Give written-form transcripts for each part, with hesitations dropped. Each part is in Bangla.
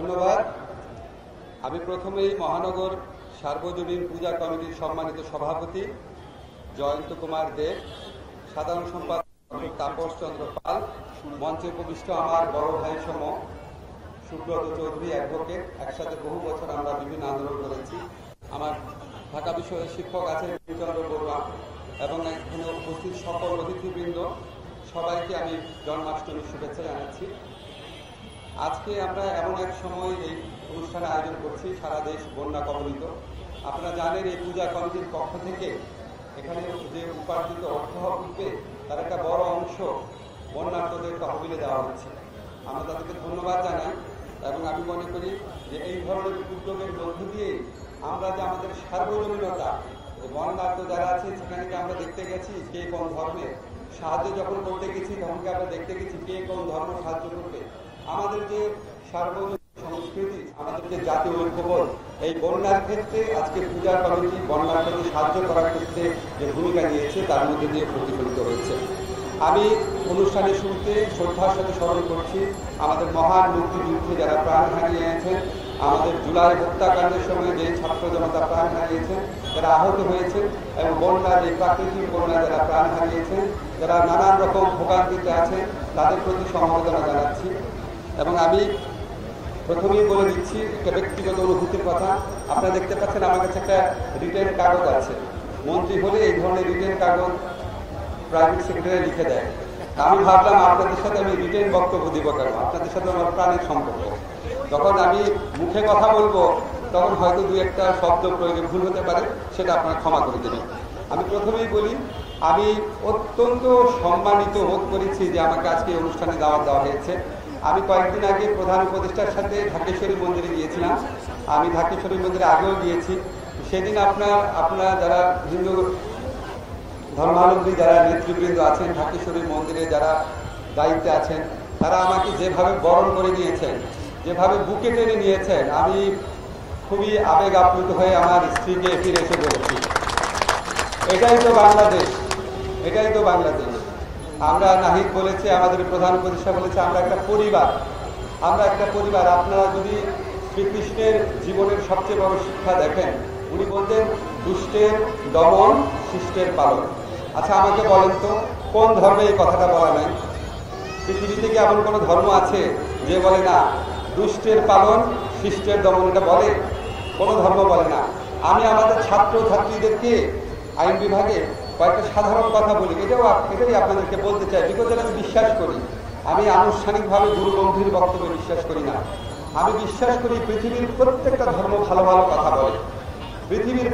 ধন্যবাদ। আমি প্রথমেই মহানগর সার্বজনীন পূজা কমিটির সম্মানিত সভাপতি জয়ন্ত কুমার দেব, সাধারণ সম্পাদক তাপস চন্দ্র পাল, মঞ্চে উপবিষ্ট আমার বড় ভাই সম সুব্রত চৌধুরী অ্যাডভোকেট, একসাথে বহু বছর আমরা বিভিন্ন আন্দোলন করেছি। আমার ঢাকা বিষয়ের শিক্ষক আছেন চন্দ্র বড়ুয়া এবং এখানে উপস্থিত সকল অতিথিবৃন্দ, সবাইকে আমি জন্মাষ্টমীর শুভেচ্ছা জানাচ্ছি। আজকে আমরা এমন এক সময় এই অনুষ্ঠানে আয়োজন করছি, সারা দেশ বন্যা কবলিত। আপনারা জানেন এই পূজা কমিটির পক্ষ থেকে এখানে যে উপার্জিত অর্থ রূপে তার একটা বড় অংশ বন্যার্তদের তহবিলে দেওয়া হচ্ছে। আমরা তাদেরকে ধন্যবাদ জানাই এবং আমি মনে করি যে এই ধরনের উদ্যোগের মধ্য দিয়ে আমরা যে আমাদের সার্বজনীনতা, বন্যার্ত যারা আছে সেখানে আমরা দেখতে গেছি কে কোন ধর্মের সাহায্য যখন করতে গেছি তখন আমরা দেখতে গেছি কে কোন ধর্ম সাহায্য করবে। আমাদের যে সার্বজনীন সংস্কৃতি, আমাদের যে জাতীয় ঐক্যবোধ, এই বন্যার ক্ষেত্রে আজকে পূজা কমিটি বন্যার্থকে সাহায্য করার ক্ষেত্রে যে ভূমিকা নিয়েছে তার মধ্যে দিয়ে প্রতিফলিত হয়েছে। আমি অনুষ্ঠানের শুরুতে শ্রদ্ধার সাথে স্মরণ করছি আমাদের মহান মুক্তিযুদ্ধে যারা প্রাণ হারিয়েছেন, আমাদের জুলাই হত্যাকাণ্ডের সময় যে ছাত্র জনতা প্রাণ হারিয়েছেন, যারা আহত হয়েছেন এবং বন্যার এই প্রাকৃতিক বন্যা যারা প্রাণ হারিয়েছেন, যারা নানান রকম ভোগান্তিতে আছেন, তাদের প্রতি সমবেদনা জানাচ্ছি। এবং আমি প্রথমেই বলে দিচ্ছি একটা ব্যক্তিগত অনুভূতির কথা। আপনারা দেখতে পাচ্ছেন আমার কাছে একটা রিটেন কাগজ আছে। মন্ত্রী হলে এই ধরনের রিটেন কাগজ প্রাইভেট সেক্রেটারি লিখে দেয়। আমি ভাবলাম আপনাদের সাথে আমি রিটেন বক্তব্য দিব কেন, আপনাদের সাথে আমার প্রাণের সম্পর্ক। যখন আমি মুখে কথা বলবো তখন হয়তো দু একটা শব্দ প্রয়োগে ভুল হতে পারে, সেটা আপনারা ক্ষমা করে দেবেন। আমি প্রথমেই বলি, আমি অত্যন্ত সম্মানিত বোধ করেছি যে আমাকে আজকে এই অনুষ্ঠানে দাওয়াত দেওয়া হয়েছে। আমি কয়েকদিন আগে প্রধান উপদেষ্টার সাথে ঢাকেশ্বরী মন্দিরে গিয়েছিলাম। আমি ঢাকেশ্বরী মন্দিরে আগেও গিয়েছি। সেদিন আপনারা যারা হিন্দু ধর্মাবলম্বী যারা নেতৃবৃন্দ আছেন, ঢাকেশ্বরী মন্দিরে যারা দায়িত্বে আছেন, তারা আমাকে যেভাবে বরণ করে নিয়েছেন, যেভাবে বুকে টেনে নিয়েছেন, আমি খুবই আবেগ আপ্লুত হয়ে আমার স্ত্রীকে ফিরে এসে বলেছি, এটাই তো বাংলাদেশ, এটাই তো বাংলাদেশ। আমরা নাহিদ বলেছে, আমাদের প্রধান উপদেষ্টা বলেছে, আমরা একটা পরিবার, আমরা একটা পরিবার। আপনারা যদি শ্রীকৃষ্ণের জীবনের সবচেয়ে বড় শিক্ষা দেখেন, উনি বলতেন দুষ্টের দমন, শিষ্টের পালন। আচ্ছা আমাকে বলেন তো কোন ধর্মে এই কথাটা বলা নাই? পৃথিবীতে কি এমন কোনো ধর্ম আছে যে বলে না দুষ্টের পালন, শিষ্টের দমন? এটা বলে? কোনো ধর্ম বলে না। আমি আমাদের ছাত্র ছাত্রীদেরকে আইন বিভাগে কয়েকটা সাধারণ কথা বলি, এটাই আপনাদেরকে বলতে চাই, বিকজ আমি বিশ্বাস করি। আমি আনুষ্ঠানিকভাবে গুরু গম্ভীর বক্তব্যে বিশ্বাস করি না। আমি বিশ্বাস করি পৃথিবীর প্রত্যেকটা ধর্ম ভালো ভালো কথা বলে। পৃথিবীর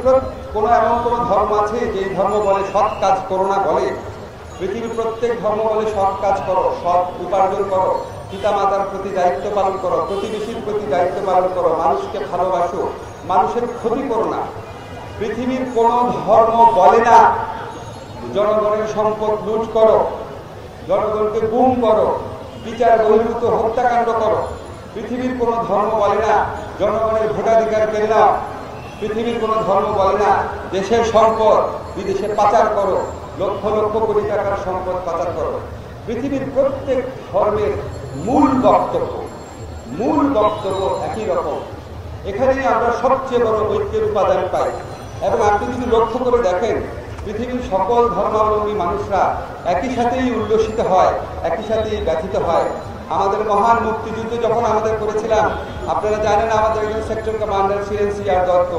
কোনো এমন কোনো ধর্ম আছে যে ধর্ম বলে সৎ কাজ করো না? বলে? পৃথিবীর প্রত্যেক ধর্ম বলে সৎ কাজ করো, সৎ উপার্জন করো, পিতা মাতার প্রতি দায়িত্ব পালন করো, প্রতিবেশীর প্রতি দায়িত্ব পালন করো, মানুষকে ভালোবাসো, মানুষের ক্ষতি করো না। পৃথিবীর কোন ধর্ম বলে না জনগণের সম্পদ লুট করো, জনগণকে গুম করো, বিচার বহির্ভূত হত্যাকাণ্ড করো। পৃথিবীর কোন ধর্ম বলে না জনগণের ভোটাধিকার কেড়ে নাও। পৃথিবীর কোন ধর্ম বলে না দেশের সম্পদ বিদেশে পাচার করো, লক্ষ লক্ষ কোটি টাকার সম্পদ পাচার করো। পৃথিবীর প্রত্যেক ধর্মের মূল বক্তব্য একই রকম। এখানেই আমরা সবচেয়ে বড় ঐক্যের উপাদান পাই। এবং আপনি যদি লক্ষ্য করে দেখেন, পৃথিবীর সকল ধর্মাবলম্বী মানুষরা একই সাথেই উল্লসিত হয়, একই সাথেই ব্যথিত হয়। আমাদের মহান মুক্তিযুদ্ধ যখন আমাদের করেছিলাম, আপনারা জানেন আমাদের একজন সেক্টর কমান্ডার ছিলেন সিআর দত্ত।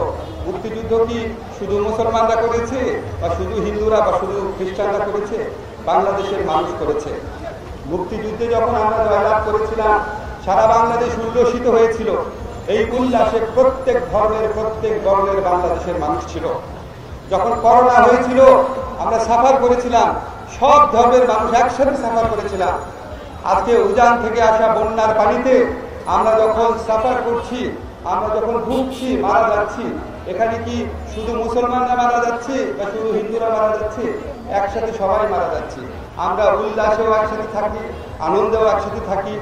মুক্তিযুদ্ধ কি শুধু মুসলমানরা করেছে বা শুধু হিন্দুরা বা শুধু খ্রিস্টানরা করেছে? বাংলাদেশের মানুষ করেছে। মুক্তিযুদ্ধে যখন আমরা জয়লাভ করেছিলাম, সারা বাংলাদেশ উল্লসিত হয়েছিল। এই উল্লাসে প্রত্যেক ধর্মের প্রত্যেক বর্ণের বাংলাদেশের মানুষ ছিল। যখন করোনা হয়েছিল আমরা সাফার করেছিলাম, সব ধর্মের মানুষ একসাথে সাফার করেছিলাম। আজকে উজান থেকে আসা বন্যার পানিতে আমরা যখন সাফার করছি, আমরা যখন ভুগছি, মারা যাচ্ছি, এখানে কি শুধু মুসলমানরা মারা যাচ্ছে বা শুধু হিন্দুরা মারা যাচ্ছে? একসাথে সবাই মারা যাচ্ছি। আমরা উল্লাসেও একসাথে থাকি, আনন্দেও একসাথে থাকি,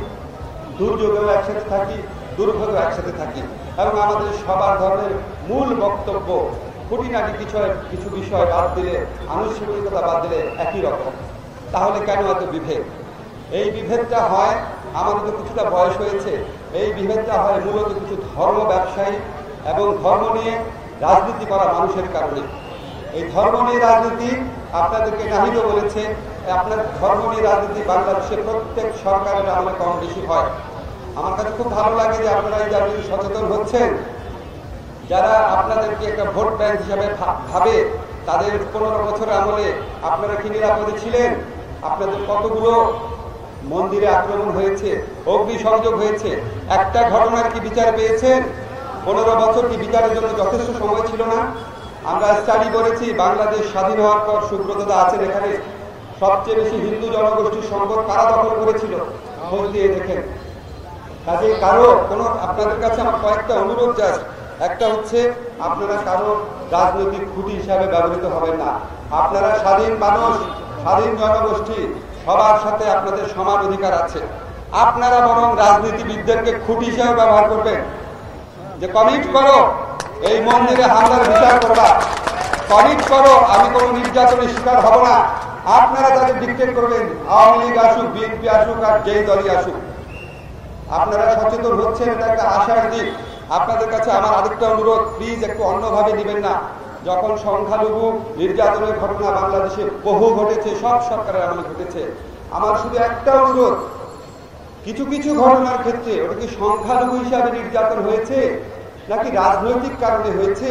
দুর্যোগেও একসাথে থাকি, দুর্ভোগেও একসাথে থাকি। এবং আমাদের সবার ধর্মের মূল বক্তব্য খুঁটিনাটি কিছু বিষয় বাদ দিলে, আনুষ্ঠানিকতা বাদ দিলে একই রকম। তাহলে কেন এত বিভেদ? এই বিভেদটা হয় আমাদের তো কিছুটা বয়স হয়েছে, এই বিভেদটা হয় মূলত কিছু ধর্ম ব্যবসায়ী এবং ধর্ম নিয়ে রাজনীতি করা মানুষের কারণে। এই ধর্ম নিয়ে রাজনীতি আপনাদেরকে নাহিদ বলেছে, আপনার ধর্ম নিয়ে রাজনীতি বাংলাদেশে প্রত্যেক সরকারের আমলে কম বেশি হয়। আমার কাছে খুব ভালো লাগে যে আপনারা এই জাতীয় সচেতন হচ্ছেন। যারা আপনাদেরকে একটা ভোট ব্যাংক হিসাবে ভাবে, তাদের 15 বছর আমলে আপনারা কি নিরাপদে ছিলেন? আপনাদের কতগুলো মন্দিরে আক্রমণ হয়েছে, অগ্নিসংযোগ হয়েছে, একটা ঘটনার কি বিচার পেয়েছেন? 15 বছর কি বিচারের জন্য যথেষ্ট সময় ছিল না? আমরা স্টাডি করেছি, বাংলাদেশ স্বাধীন হওয়ার পর সুব্রতদা আছেন এখানে, সবচেয়ে বেশি হিন্দু জনগোষ্ঠীর সম্পদ কারা দখল করেছিল? খোঁজ দিয়ে দেখেন। কাজে কারো কোনো, আপনাদের কাছে আমার কয়েকটা অনুরোধ জাস্ট। একটা হচ্ছে, আপনারা কারো রাজনৈতিক খুঁটি হিসাবে ব্যবহৃত হবেন না। আপনারা স্বাধীন মানুষ, স্বাধীন জনগোষ্ঠী, সবার সাথে আপনাদের সমান অধিকার আছে। আপনারা বরং রাজনীতিবিদদেরকে খুঁটি হিসাবে ব্যবহার করবেন। যে কমিট করো এই মন্দিরে হামলার বিচার করবা, কমিট করো আমি কোনো নির্যাতনের শিকার হব না, আপনারা তাদের ডিক্টেট করবেন। আওয়ামী লীগ আসুক, বিএনপি আসুক, আর যেই দলই আসুক, আপনারা সচেতন হচ্ছেন, এটা একটা আশার দিক। আপনাদের কাছে আমার আরেকটা অনুরোধ, প্লিজ একটু অন্যভাবে নেবেন না। যখন সংখ্যালঘু নির্যাতনের ঘটনা বাংলাদেশে বহু ঘটেছে, সব সরকারের আমলে ঘটেছে, আমার শুধু একটা অনুরোধ, কিছু কিছু ঘটনার ক্ষেত্রে ওটা কি সংখ্যালঘু হিসাবে নির্যাতন হয়েছে, নাকি রাজনৈতিক কারণে হয়েছে,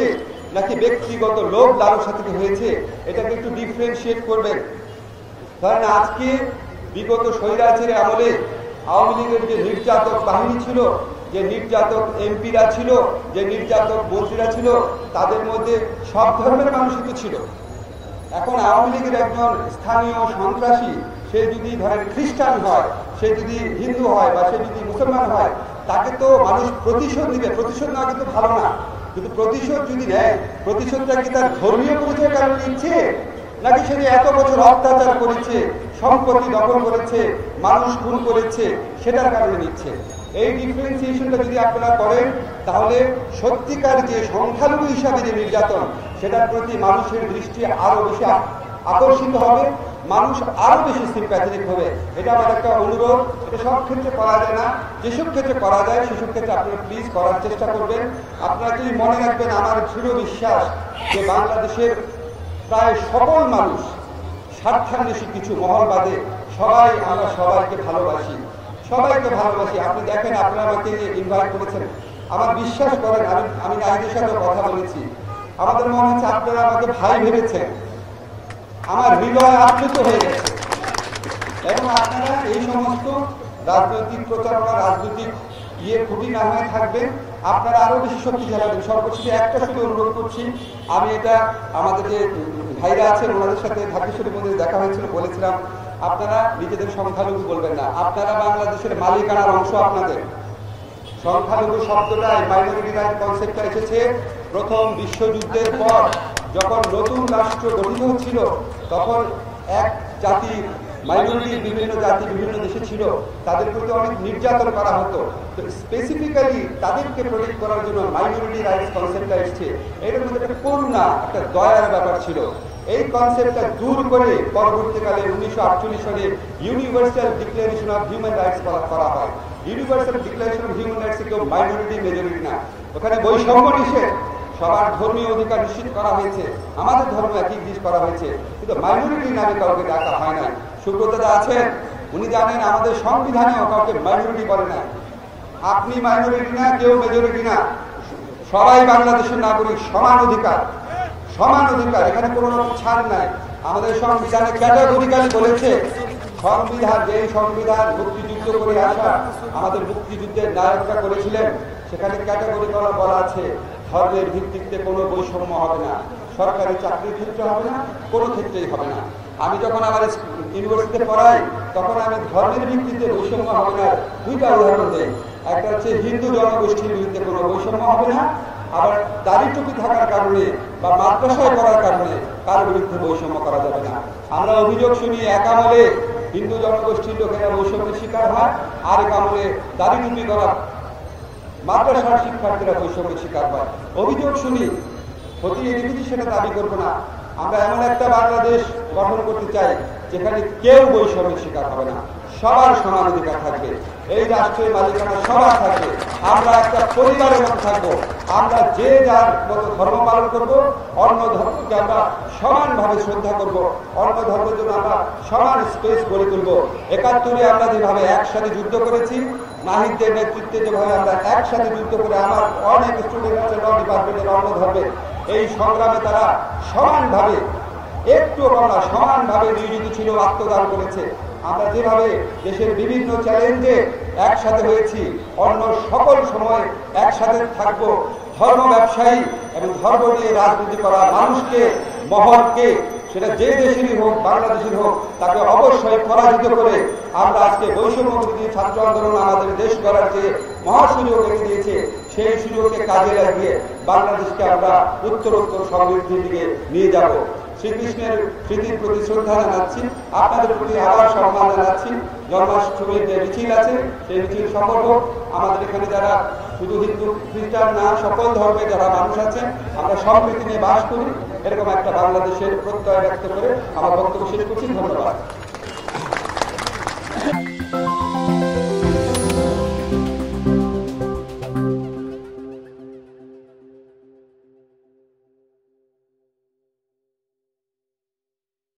নাকি ব্যক্তিগত লোভ লালসা থেকে হয়েছে, এটাকে একটু ডিফারেন্সিয়েট করবেন। কারণ আজকে বিগত স্বৈরাচারী আমলে আওয়ামী লীগের যে নির্যাতক বাহিনী ছিল, যে নির্যাতক এমপিরা ছিল, যে নির্যাতক মন্ত্রীরা ছিল, তাদের মধ্যে সব ধর্মের মানুষই তো ছিল। এখন আওয়ামী লীগের একজন স্থানীয় সন্ত্রাসী, সে যদি ধরেন খ্রিস্টান হয়, সে যদি হিন্দু হয়, বা সে যদি মুসলমান হয়, তাকে তো মানুষ প্রতিশোধ দিবে। প্রতিশোধ নেওয়া কিন্তু ভালো না, কিন্তু প্রতিশোধ যদি নেয়, প্রতিশোধটা কি তার ধর্মীয় পরিচয়ের কারণে নিচ্ছে, নাকি সে এত বছর অত্যাচার করেছে, সম্পত্তি দখল করেছে, মানুষ খুন করেছে, সেটার কারণে নিচ্ছে? এই ডিফারেন্সিয়েশনটা যদি আপনারা করেন, তাহলে সত্যিকার যে সংখ্যালঘু হিসাবে যে নির্যাতন, সেটার প্রতি মানুষের দৃষ্টি আরো বেশি আকর্ষিত হবে, মানুষ আরো বেশি সিম্প্যাথেটিক হবে। এটা আমার একটা অনুরোধ। এটা সব ক্ষেত্রে করা যায় না, যেসব ক্ষেত্রে করা যায় সেসব ক্ষেত্রে আপনারা প্লিজ করার চেষ্টা করবেন। আপনারা যদি মনে রাখবেন, আমার দৃঢ় বিশ্বাস যে বাংলাদেশের প্রায় সকল মানুষ, স্বার্থান্বেষী কিছু মহল বাদে সবাই, আমরা সবাইকে ভালোবাসি, সবাইকে ভালোবাসি। আপনি দেখেন, আপনারা আমাকে ইনভাইট করেছেন, আমার বিশ্বাস করেন, আমি নাহিদের সাথে কথা বলেছি, আমাদের মনে হচ্ছে আপনারা আমাকে ভাই ভেবেছেন, আমার হৃদয় আপ্লুত হয়ে গেছে। এবং আপনারা এই সমস্ত রাজনৈতিক প্রচারণা, রাজনৈতিক খুঁটি না হয়ে থাকবেন, আপনারা আরো বেশি শক্তিশালী হবেন। সর্বশেষে একটা শুধু অনুরোধ করছি, আমি এটা আমাদের যে ভাইরা আছেন ওনাদের সাথে ঢাকেশ্বরীর মধ্যে দেখা হয়েছিল, বলেছিলাম আপনারা নিজেদের সংখ্যালঘু বলবেন না, আপনারা বাংলাদেশের মালিকানার অংশ। আপনাদের সংখ্যালঘু শব্দটা, মাইনরিটি রাইট কনসেপ্টটা এসেছে প্রথম বিশ্বযুদ্ধের পর, যখন নতুন রাষ্ট্র গঠিত হচ্ছিল, তখন এক জাতি, মাইনরিটি, বিভিন্ন জাতি বিভিন্ন দেশে ছিল, তাদের প্রতি অনেক নির্যাতন করা হতো। তো স্পেসিফিক্যালি তাদেরকে প্রোটেক্ট করার জন্য মাইনরিটি রাইটস কনসেপ্টটা এসছে। এটার মধ্যে একটা করুণা, একটা দয়ার ব্যাপার ছিল। এই কনসেপ্টটা দূর করে পরবর্তীকালে 1948 সালে universal declaration of human rights করা হয়। Universal declaration of human rights কেউ মাইনরিটি মেজরিটি না, ওখানে বৈষম্য নিষেধ, সবার ধর্মীয় অধিকার নিশ্চিত করা হয়েছে, আমাদের ধর্ম একই জিনিস করা হয়েছে, কিন্তু মাইনরিটি নামে কাউকে ডাকা হয় না। সুব্রতদা আছেন, উনি জানেন আমাদের সংবিধানেও কাউকে মাইনরিটি বলে না। আপনি মাইনরিটি না, কেউ মেজরিটি না, সবাই বাংলাদেশের নাগরিক, সমান অধিকার, সমান অধিকার, এখানে কোনো রকম ছাড় নাই। আমাদের সংবিধানে ক্যাটাগরিক্যালি বলেছে, সংবিধান, যে সংবিধান মুক্তিযুদ্ধ করে আসা, আমাদের মুক্তিযুদ্ধের নায়করা করেছিলেন, সেখানে ক্যাটাগরিক্যালি বলা আছে ধর্মের ভিত্তিতে কোনো বৈষম্য হবে না, সরকারি চাকরির ক্ষেত্রে হবে না, কোনো ক্ষেত্রেই হবে না। আমি যখন আমার ইউনিভার্সিটিতে পড়াই, তখন আমি ধর্মের ভিত্তিতে বৈষম্য হবে না দুইটা উদাহরণ দেই। একটা হচ্ছে হিন্দু জনগোষ্ঠীর বিরুদ্ধে কোনো বৈষম্য হবে না, আবার দাড়ি টুপি থাকার কারণে বা মাদ্রাসায় পড়ার কারণে কার বিরুদ্ধে বৈষম্য করা যাবে না। আমরা অভিযোগ শুনি এক আমলে হিন্দু জনগোষ্ঠীর লোকেরা বৈষম্যের শিকার হয়, আর এক আমলে দাড়ি টুপি করা মাদ্রাসার শিক্ষার্থীরা বৈষম্যের শিকার হয়। অভিযোগ শুনি, খতিয়ে দেখেছি, সেটা দাবি করবো না। আমরা এমন একটা বাংলাদেশ গঠন করতে চাই যেখানে কেউ বৈষম্যের শিকার হবে না, সবার সমান অধিকার থাকবে। এই রাষ্ট্রের মালিকানা সবার থাকবে। আমরা একটা পরিবারের মতো থাকবো। আমরা যে যার মতো ধর্ম পালন করব, অন্য ধর্মকে আমরা সমানভাবে শ্রদ্ধা করব, অন্য ধর্মের জন্য আমরা সমান স্পেস গড়ে তুলব। ৭১-এ আমরা যেভাবে একসাথে যুদ্ধ করেছি, নাহিদদের নেতৃত্বে যেভাবে আমরা একসাথে যুদ্ধ করে, আমার অনেক স্টুডেন্ট আছে ল ডিপার্টমেন্টের অন্য ধর্মের, এই সংগ্রামে তারা সমানভাবে, একটু আমরা সমানভাবে নিয়োজিত ছিল, আত্মদান করেছে। আমরা যেভাবে দেশের বিভিন্ন চ্যালেঞ্জে একসাথে হয়েছি, অন্য সকল সময় একসাথে থাকবো। ধর্ম ব্যবসায়ী এবং ধর্ম নিয়ে রাজনীতি করা মানুষকে, মহলকে, সেটা যে দেশেরই হোক, বাংলাদেশের হোক, তাকে অবশ্যই পরাজিত করে আমরা আজকে বৈষম্য বিরোধী ছাত্র আন্দোলন আমাদের দেশ গড়ার যে মহাসুযোগ এনে দিয়েছে, সেই সুযোগকে কাজে লাগিয়ে বাংলাদেশকে আমরা উত্তরোত্তর সমৃদ্ধির দিকে নিয়ে যাব। শ্রীকৃষ্ণের স্মৃতির প্রতি শ্রদ্ধা জানাচ্ছি, আপনাদের প্রতি আবার সম্মান জানাচ্ছি। জন্মাষ্টমীর যে মিছিল আছে, সেই মিছিল সফল হোক। আমাদের এখানে যারা শুধু হিন্দু খ্রিস্টান না, সকল ধর্মে যারা মানুষ আছেন, আমরা সম্প্রীতি নিয়ে বাস করি, এরকম একটা বাংলাদেশের প্রত্যয় ব্যক্ত করে আমার বক্তব্য শেষ করছি। ধন্যবাদ।